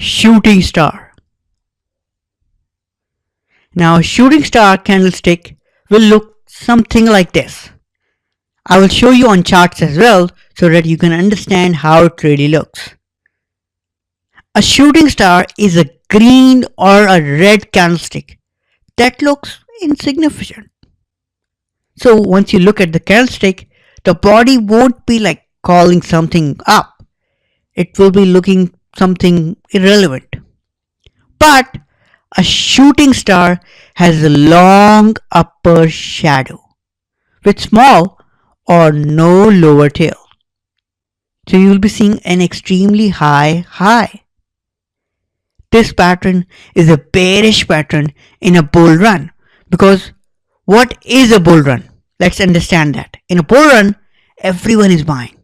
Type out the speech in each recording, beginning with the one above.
shooting star. Now a shooting star candlestick will look something like this. I will show you on charts as well so that you can understand how it really looks. A shooting star is a green or a red candlestick that looks insignificant. So once you look at the candlestick, the body won't be like calling something up. It will be looking something irrelevant. But a shooting star has a long upper shadow with small or no lower tail. So you will be seeing an extremely high high. This pattern is a bearish pattern in a bull run, because what is a bull run? Let's understand that. In a bull run, everyone is buying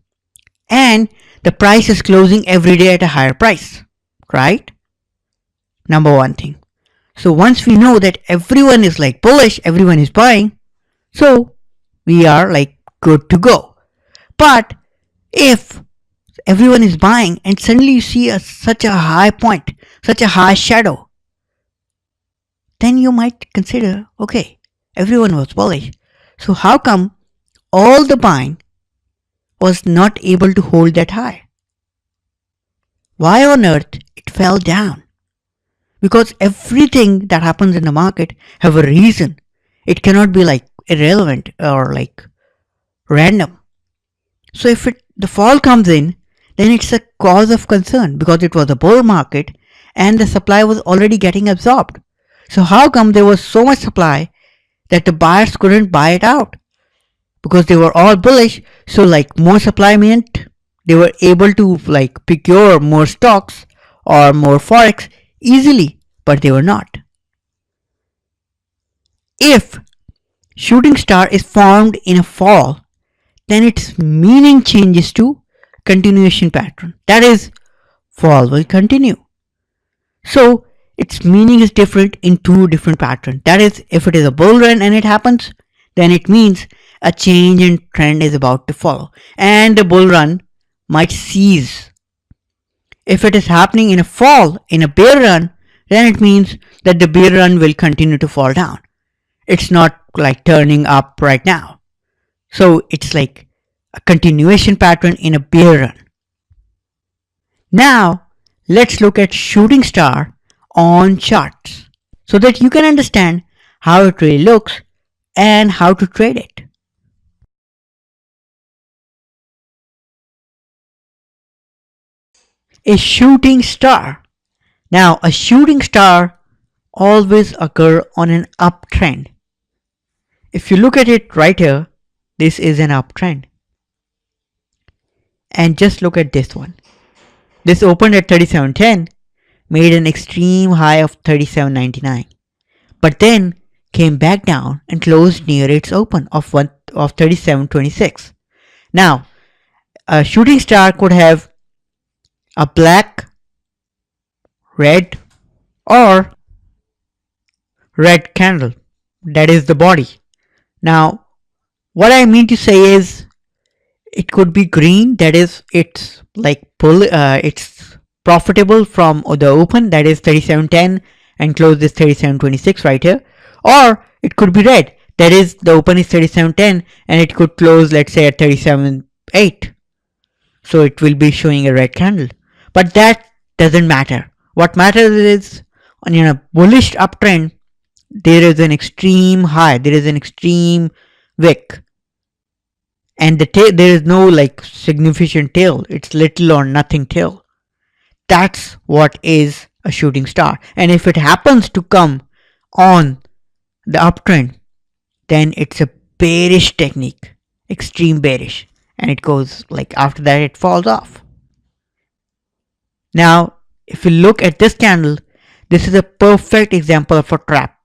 and the price is closing every day at a higher price, right? Number one thing. So once we know that everyone is like bullish, everyone is buying, so we are like good to go. But if everyone is buying and suddenly you see such a high point, such a high shadow, then you might consider, okay, everyone was bullish, so how come all the buying was not able to hold that high? Why on earth it fell down? Because everything that happens in the market have a reason. It cannot be like irrelevant or like random. So if the fall comes in, then it's a cause of concern because it was a bull market and the supply was already getting absorbed. So how come there was so much supply that the buyers couldn't buy it out? Because they were all bullish, so like more supply meant they were able to like procure more stocks or more forex easily, but they were not. If shooting star is formed in a fall, then its meaning changes to continuation pattern. That is, fall will continue. So its meaning is different in two different patterns. That is, if it is a bull run and it happens, then it means a change in trend is about to follow and the bull run might cease. If it is happening in a fall, in a bear run, then it means that the bear run will continue to fall down. It's not like turning up right now. So it's like a continuation pattern in a bear run. Now let's look at shooting star on charts so that you can understand how it really looks and how to trade it. A shooting star. Now a shooting star always occur on an uptrend. If you look at it right here, this is an uptrend. And just look at this one. This opened at 37.10, made an extreme high of 37.99, but then came back down and closed near its open of 37.26. Now, a shooting star could have a black, red, or red candle. That is the body. Now, what I mean to say is, it could be green, that is it's like it's profitable from the open, that is 37.10 and close this 37.26 right here, or it could be red, that is the open is 37.10 and it could close, let's say, at 37.8, so it will be showing a red candle. But that doesn't matter. What matters is, on a bullish uptrend, there is an extreme high, there is an extreme wick, and there is no like significant tail. It's little or nothing tail. That's what is a shooting star. And if it happens to come on the uptrend, then it's a bearish technique, extreme bearish, and it goes like after that it falls off. Now if you look at this candle, this is a perfect example of a trap.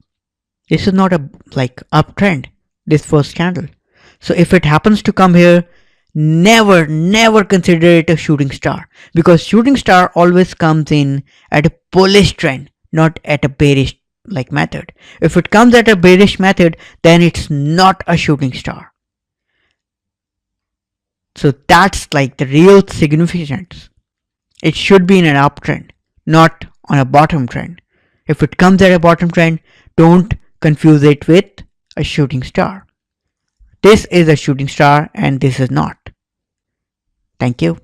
This is not a like uptrend, this first candle. So if it happens to come here, never consider it a shooting star, because shooting star always comes in at a bullish trend, not at a bearish like method. If it comes at a bearish method, then it's not a shooting star. So that's like the real significance. It should be in an uptrend, not on a bottom trend. If it comes at a bottom trend, don't confuse it with a shooting star. This is a shooting star and this is not. Thank you.